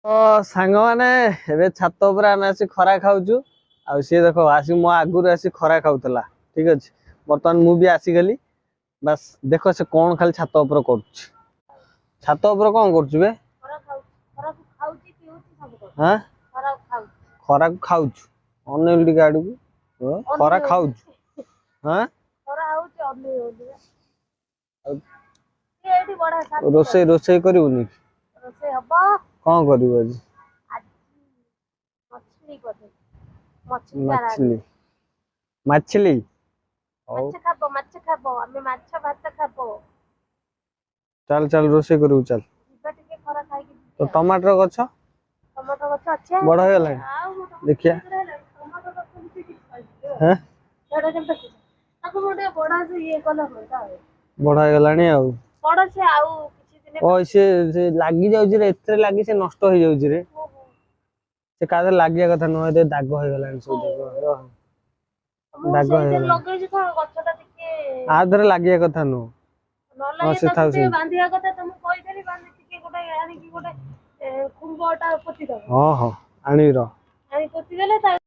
तो सांग माने एबे छात ऊपर आमे आसी खरा खाउछु आ सी देखो आसी मो आगुर आसी खरा खाउतला ठीक अछि वर्तमान मु भी आसी गली बस देखो से कोन खाली छात ऊपर करछ छात ऊपर कोन करछु बे खरा खाउची पिउची सब कर हां खरा खाउछु अनएलडी गाडू खरा खाउछु हां खरा आउची अनए होली एठी बडा साथ रोसे करिवनी रोसे हबो कोन करिव आज आज मछली कोथे मछली मछली माछ खाबो आमे माछ भात खाबो चल चल रोसे करू चल टिके खरा खाइ तो टमाटर गछ अच्छे बड़ हो गेला देखिया हैं एडा केम तक ताको मोटे बडा से ये कला होता है बड़ हो गेलानी आ बडा से आउ किछि दिन ओ से लागी जाउची रे एत्रे लागी से नष्ट हो जाउची रे से कादे लागिया कथा न दे दाग हो गेलानी सब देखो दाग हो गेला लगे जे था गछटा टिके आधरे लागिया कथा न नला ये ताते बांधिया कथा तुम कहि देली बांधि टिके गोटे आनी की गोटे कुंबटा पति दो हां हां आनी रो आनी पति देले